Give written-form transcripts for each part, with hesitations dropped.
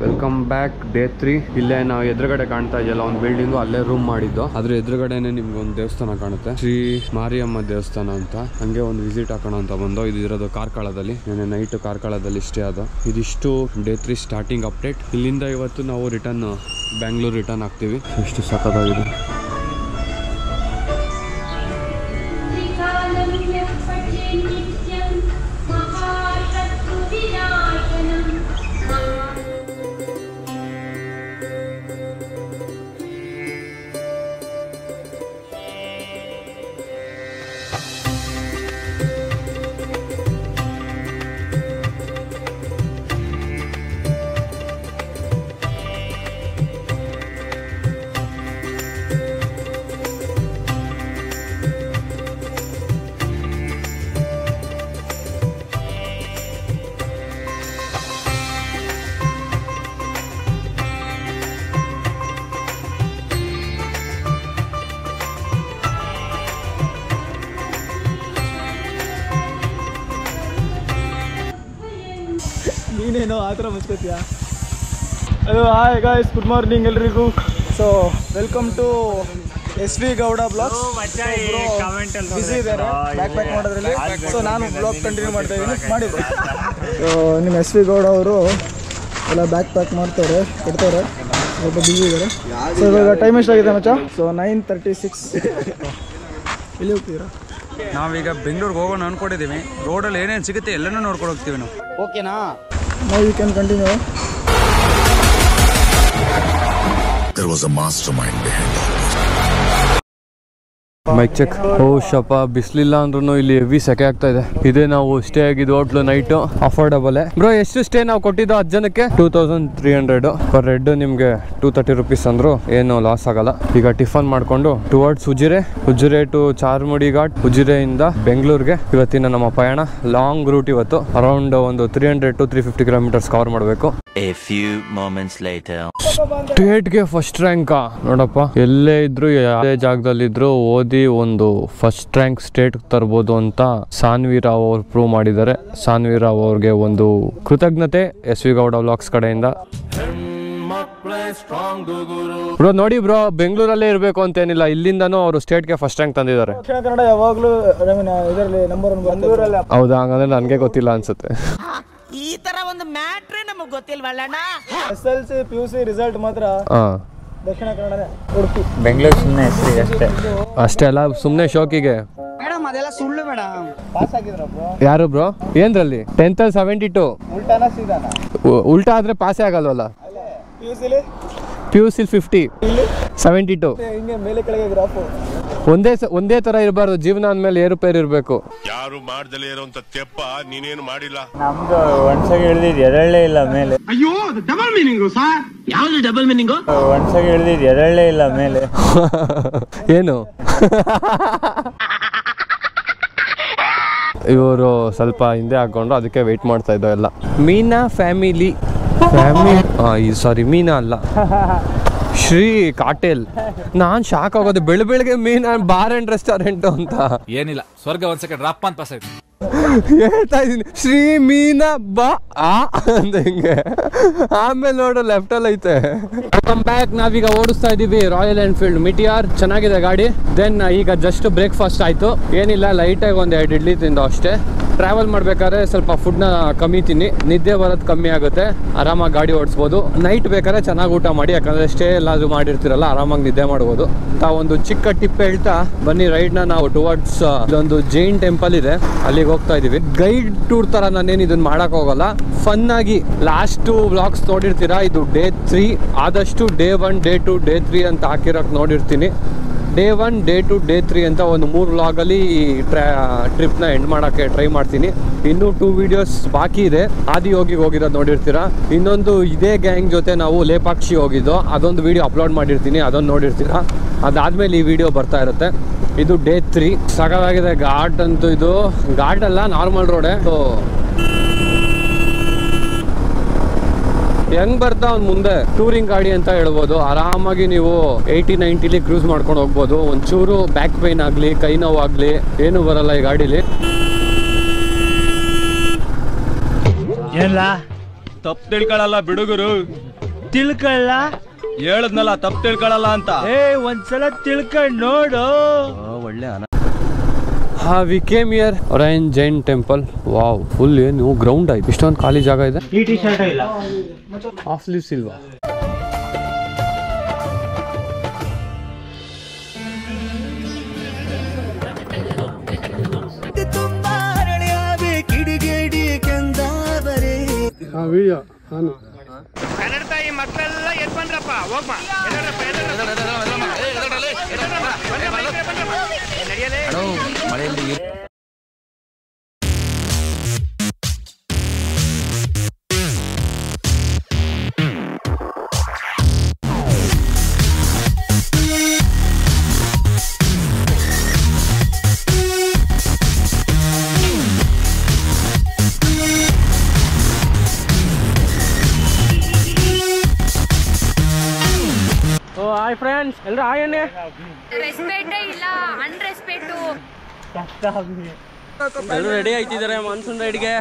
Welcome back day 3. ಇಲ್ಲೇ ನಾವು ಎದುರುಗಡೆ ಕಾಣ್ತಾ ಇದೆಯಲ್ಲ ಒಂದು ಬಿಲ್ಡಿಂಗು, ಅಲ್ಲೇ ರೂಮ್ ಮಾಡಿದ್ದು. ಅದ್ರ ಎದುರುಗಡೆನೆ ನಿಮ್ಗೆ ಒಂದು ದೇವಸ್ಥಾನ ಕಾಣುತ್ತೆ, ಶ್ರೀ ಮಾರಿಯಮ್ಮ ದೇವಸ್ಥಾನ ಅಂತ. ಹಂಗೆ ಒಂದು ವಿಸಿಟ್ ಹಾಕೋಣ ಅಂತ ಬಂದು. ಇದು ಇರೋದು ಕಾರ್ಕಳದಲ್ಲಿ. ನೆನ್ನೆ ನೈಟ್ ಕಾರ್ಕಳದಲ್ಲಿ ಸ್ಟೇ ಅದು. ಇದಿಷ್ಟು ಡೇ 3 ಸ್ಟಾರ್ಟಿಂಗ್ ಅಪ್ಡೇಟ್. ಇಲ್ಲಿಂದ ಇವತ್ತು ನಾವು ಬ್ಯಾಂಗ್ಳೂರ್ ರಿಟರ್ನ್ ಆಗ್ತೀವಿ. ಎಷ್ಟು ಸಖತ್ತಾಗಿದೆ. ನೀನೇನೋ ಆ ಥರ ಮುಚ್ಕೋತೀಯಾ? Hello, hi guys, good morning ಎಲ್ರಿಗೂ. So welcome to SV Gowda blogs. Busy ಇದ್ದಾರೆ ಬ್ಯಾಕ್ ಪ್ಯಾಕ್ ಮಾಡೋದ್ರಲ್ಲಿ. ಸೊ ನಾನು ಬ್ಲಾಗ್ ಕಂಟಿನ್ಯೂ ಮಾಡ್ತಾ ಇದ್ದೀನಿ. ಮಾಡಿದ್ದೆ ಸೊ ನಿಮ್ಮ SV ಗೌಡ ಅವರು ಎಲ್ಲ ಬ್ಯಾಕ್ ಪ್ಯಾಕ್ ಮಾಡ್ತಾರೆ, ಕೊಡ್ತಾರೆ. ಸ್ವಲ್ಪ ಬಿಸಿ ಇದ್ದಾರೆ. ಸೊ ಇವಾಗ ಟೈಮ್ ಎಷ್ಟಾಗಿದೆ ಮಚ್ಚ? ಸೊ 9:36. ಎಲ್ಲಿ ಹೋಗ್ತೀರಾ? ನಾವೀಗ ಬೆಂಗಳೂರಿಗೆ ಹೋಗೋಣ ಅನ್ಕೊಂಡಿದ್ದೀವಿ. ರೋಡಲ್ಲಿ ಏನೇನು ಸಿಗುತ್ತೆ ಎಲ್ಲನೂ ನೋಡ್ಕೊಂಡು ಹೋಗ್ತೀವಿ ನಾವು. ಓಕೆನಾ? Now you can continue. There was a mastermind behind all this. Mic check. ಓ ಶಪ, ಬಿಸಿಲಿಲ್ಲ ಅಂದ್ರೂ ಇಲ್ಲಿ ಹೆವಿ ಸೆಕೆ ಆಗ್ತಾ ಇದೆ. ಇದೇ ನಾವು ಸ್ಟೇ ಆಗಿದ್ದು ಹೋಟ್ಲು. Night affordable. ಬ್ರೋ, ಎಷ್ಟು ಸ್ಟೇ ನಾವು ಕೊಟ್ಟಿದ್ದು 10 ಜನಕ್ಕೆ? 2300 ಪರ್ ಹೆಡ್. ನಿಮ್ಗೆ 230 ರುಪೀಸ್ ಅಂದ್ರು ಏನು ಲಾಸ್ ಆಗಲ್ಲ. ಈಗ ಟಿಫನ್ ಮಾಡ್ಕೊಂಡು ಟುವರ್ಡ್ಸ್ ಉಜಿರೆ ಟು ಚಾರ್ಮುಡಿ ಘಾಟ್, ಉಜಿರೆಯಿಂದ ಬೆಂಗಳೂರಿಗೆ ಇವತ್ತಿನ ನಮ್ಮ ಪಯಣ. ಲಾಂಗ್ ರೂಟ್ ಇವತ್ತು. ಅರೌಂಡ್ ಒಂದು 300 to 350 ಕಿಲೋಮೀಟರ್ಸ್ ಕವರ್ ಮಾಡಬೇಕು. A few moments later. ಸ್ಟೇಟ್ಗೆ ಫಸ್ಟ್ ರ್ಯಾಂಕ್ ನೋಡಪ್ಪ. ಎಲ್ಲೇ ಇದ್ರು ಯಾವುದೇ ಜಾಗದಲ್ಲಿದ್ರು ಓದಿ ಒಂದು ಫಸ್ಟ್ ರ್ಯಾಂಕ್ ಸ್ಟೇಟ್ ತರ್ಬೋದು ಅಂತ ಸಾನ್ವಿ ರಾವ್ ಅವ್ರು ಪ್ರೂವ್ ಮಾಡಿದ್ದಾರೆ. ಸಾನ್ವಿ ರಾವ್ ಅವ್ರಿಗೆ ಒಂದು ಕೃತಜ್ಞತೆ SV ಗೌಡ ವ್ಲಾಗ್ಸ್ ಕಡೆಯಿಂದ. ಬ್ರೋ ನೋಡಿ ಬ್ರೋ, ಬೆಂಗಳೂರಲ್ಲೇ ಇರಬೇಕು ಅಂತೇನಿಲ್ಲ, ಇಲ್ಲಿಂದನೂ ಅವರು ಸ್ಟೇಟ್ಗೆ ಫಸ್ಟ್ ರ್ಯಾಂಕ್ ತಂದಿದ್ದಾರೆ. ದಕ್ಷಿಣ ಕನ್ನಡ ಯಾವಾಗಲೂ ಇದರಲ್ಲಿ ನಂಬರ್ 1 ಹೌದಾ? ಹಂಗಂದ್ರೆ ನನಗೆ ಗೊತ್ತಿಲ್ಲ ಅನ್ಸುತ್ತೆ. ಈ ತರ ಒಂದು ಮ್ಯಾಟ್ರೇ ನಮಗೆ ಗೊತ್ತಿಲ್ವಲ್ಲಣ್ಣ. SLC PUC ರಿಸಲ್ಟ್ ಮಾತ್ರ ದಕ್ಷಿಣ ಕನ್ನಡ, ಉಡುಪಿ, ಬೆಂಗಳೂರು ಸುಮ್ಮನೆ ಅಷ್ಟೇ. ಅಷ್ಟೇ ಅಲ್ಲ, ಸುಮ್ಮನೆ ಶೋಕಿಗೆ. ಮೇಡಮ್ ಅದೆಲ್ಲ ಸುಳ್ಳು ಮೇಡಮ್. ಪಾಸ್ ಆಗಿದ್ರಪ್ಪ. ಯಾರು ಬ್ರೋ? ಏನ್ರಲ್ಲಿ? 10th 72. ಉಲ್ಟಾನ ಸೀದಾನ? ಉಲ್ಟಾ ಆದ್ರೆ ಪಾಸೇ ಆಗಲ್ವಲ್ಲ. PUC 50, 72. ಹಿಂಗೆ ಮೇಲೆ ಕೆಳಗೆ ಗ್ರಾಫ್. ಒಂದೇ ತರ ಇರಬಾರ್ದು. ಜೀವನ ಅಂದ್ಮೇಲೆ ಏರುಪೇರು ಇರಬೇಕು. ಯಾರು ಮಾಡ್ದಲೇ ಇರೋಂತ ತೆಪ್ಪ ನೀನೇನು ಮಾಡಿಲ್ಲ. ನಮ್ದು ಒಂದ್ಸಗ ಇಳ್ದಿದ್ ಎದಳ್ಳೇ ಇಲ್ಲ ಮೇಲೆ. ಅಯ್ಯೋ, ಡಬಲ್ ಮೀನಿಂಗು ಸರ್. ಯಾವ್ದು ಡಬಲ್ ಮೀನಿಂಗು? ಒಂದ್ಸಗ ಇಳ್ದಿದ್ ಎದಳ್ಳೇ ಇಲ್ಲ ಮೇಲೆ. ಏನು ಇವರು ಸ್ವಲ್ಪ ಹಿಂದೆ ಹಾಕೊಂಡು ಅದಕ್ಕೆ ವೆಯ್ಟ್ ಮಾಡ್ತಾ ಇದ್ದೋ ಎಲ್ಲ. ಮೀನಾ ಫ್ಯಾಮಿಲಿ. ಸಾರಿ, ಮೀನಾ ಅಲ್ಲ, ಶ್ರೀ ಕಾಟೇಲ್. ನಾನ್ ಶಾಕ್ ಆಗೋದು, ಬೆಳಗ್ಗೆ ಮೀನಾ ಬಾರ್ ಅಂಡ್ ರೆಸ್ಟೋರೆಂಟ್ ಅಂತ. ಏನಿಲ್ಲ, ಸ್ವರ್ಗ ಒಂದ್ ಸೆಕೆಂಡ್ ರಾಪ್ ಅಂತ ಪಾಸ್ ಆಯ್ತು. ಹೇಳ್ತಾ ಇದೀನಿ ಶ್ರೀ ಮೀನಾ ಬಾ ಅಂತ ಹಿಂಗೆ. ಆಮೇಲೆ ನೋಡು ಲೆಫ್ಟ್ ಅಲ್ಲಿ ಐತೆ. Welcome back. ನಾವೀಗ ಓಡಿಸ್ತಾ ಇದೀವಿ ರಾಯಲ್ ಎನ್ಫೀಲ್ಡ್ ಮಿಟಿಯಾರ್. ಚೆನ್ನಾಗಿದೆ ಗಾಡಿ. ದೆನ್ ಈಗ ಜಸ್ಟ್ ಬ್ರೇಕ್ಫಾಸ್ಟ್ ಆಯ್ತು. ಏನಿಲ್ಲ, ಲೈಟಾಗಿ ಒಂದು 2 ಇಡ್ಲಿ ತಿಂದು ಅಷ್ಟೇ. ಟ್ರಾವೆಲ್ ಮಾಡ್ಬೇಕಾದ್ರೆ ಸ್ವಲ್ಪ ಫುಡ್ನ ಕಮ್ಮಿ ತಿನ್ನಿ, ನಿದ್ದೆ ಬರೋದು ಕಮ್ಮಿ ಆಗುತ್ತೆ, ಆರಾಮಾಗಿ ಗಾಡಿ ಓಡಿಸ್ಬೋದು. ನೈಟ್ ಬೇಕಾದ್ರೆ ಚೆನ್ನಾಗಿ ಊಟ ಮಾಡಿ, ಯಾಕಂದ್ರೆ ಸ್ಟೇ ಎಲ್ಲಾದ್ರೂ ಮಾಡಿರ್ತೀರಲ್ಲ, ಆರಾಮಾಗಿ ನಿದ್ದೆ ಮಾಡ್ಬೋದು. ಒಂದು ಚಿಕ್ಕ ಟಿಪ್ ಹೇಳ್ತಾ ಬನ್ನಿ. ರೈಡ್ನ ನಾವು ಟುವರ್ಡ್ಸ್ ಒಂದು ಜೈನ್ ಟೆಂಪಲ್ ಇದೆ, ಅಲ್ಲಿಗೆ ಹೋಗ್ತಾ ಇದೀವಿ. ಗೈಡ್ ಟೂರ್ ತರ ನಾನೇನು ಇದನ್ನ ಮಾಡಕ್ ಹೋಗಲ್ಲ, ಫನ್ ಆಗಿ. ಲಾಸ್ಟ್ ವ್ಲಾಗ್ಸ್ ನೋಡಿರ್ತೀರಾ, ಇದು ಡೇ 3. ಆದಷ್ಟು ಡೇ 1, ಡೇ 2, ಡೇ 3 ಅಂತ ಹಾಕಿರೋಕೆ ನೋಡಿರ್ತೀನಿ. ಡೇ 1, ಡೇ 2, ಡೇ 3 ಅಂತ ಒಂದು 3 ವ್ಲಾಗಲ್ಲಿ ಟ್ರಿಪ್ನ ಎಂಡ್ ಮಾಡೋಕ್ಕೆ ಟ್ರೈ ಮಾಡ್ತೀನಿ. ಇನ್ನೂ 2 ವಿಡಿಯೋಸ್ ಬಾಕಿ ಇದೆ. ಆದಿಯೋಗಿಗೆ ಹೋಗಿರೋದು ನೋಡಿರ್ತೀರಾ. ಇನ್ನೊಂದು ಇದೇ ಗ್ಯಾಂಗ್ ಜೊತೆ ನಾವು ಲೇಪಾಕ್ಷಿ ಹೋಗಿದ್ದು, ಅದೊಂದು ವಿಡಿಯೋ ಅಪ್ಲೋಡ್ ಮಾಡಿರ್ತೀನಿ, ಅದೊಂದು ನೋಡಿರ್ತೀರಾ. ಅದಾದ್ಮೇಲೆ ಈ ವಿಡಿಯೋ ಬರ್ತಾ ಇರುತ್ತೆ. ಇದು ಡೇ 3. ಸಾಕಾಗಿದೆ. ಘಾಟ್ ಅಂತೂ ಇದು ಘಾಟ್ ಅಲ್ಲ, ನಾರ್ಮಲ್ ರೋಡೇ. ಹೆಂಗ್ ಬರ್ತಾ ಅವ್ನು ಮುಂದೆ ಟೂರಿಂಗ್ ಗಾಡಿ ಅಂತ ಹೇಳ್ಬೋದು. ಆರಾಮಾಗಿ ನೀವು 80-90 ಕ್ರೂಸ್ ಮಾಡ್ಕೊಂಡು ಹೋಗ್ಬೋದು. ಒಂಚೂರು ಬ್ಯಾಕ್ ಪೈನ್ ಆಗ್ಲಿ, ಕೈ ನೋವು ಆಗ್ಲಿ ಏನು ಬರಲ್ಲ ಈ ಗಾಡಿಲಿ. ಏನಿಲ್ಲ, ತಪ್ಪು ತಿಳ್ಕೊಳ್ಳಲ್ಲ ಬಿಡುಗರು. ತಿಳ್ಕೊಳ್ಳ ಹೇಳದ್ನಲ್ಲ ತಪ್ಪು ತಿಳ್ಕೊಳಲ್ಲ ಅಂತ. ಒಂದ್ಸಲ ತಿಳ್ಕೊಂಡ್ ನೋಡು. ಒಳ್ಳೆ we came here Orion Jain temple. Wow, full ಏನು ಗ್ರೌಂಡ್ ಆಯ್ತು, ಇಷ್ಟೊಂದು ಖಾಲಿ ಜಾಗ ಇದೆ. ಈ ಟಿ ಶರ್ಟ್ ಇಲ್ಲ, ಹಾಫ್ ಸ್ಲೀವ್ಸ್ ಇಲ್ವಾ? ವಿಡಿಯೋ ಕನ್ನಡ ತಾಯಿ ಮಕ್ಕಳೆಲ್ಲ ಎದ್ ಬಂದ್ರಪ್ಪ, ಹೋಗ್ಮ ಮಳೆಯಲ್ಲಿ ಹಾಯ್ ಫ್ರೆಂಡ್ಸ್, ಎಲ್ಲರೂ ಹಾಯ್ ಅನ್ನಿ. ರೆಸ್ಪೆಕ್ಟೇ ಇಲ್ಲ, ಅನ್ರೆಸ್ಪೆಕ್ಟು. ಎಲ್ಲರೂ ರೆಡಿ ಆಯ್ತಿದ್ದಾರೆ ಮಾನ್ಸೂನ್ ರೈಡ್ಗೆ.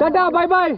ಟಾಟಾ, ಬಾಯ್ ಬಾಯ್.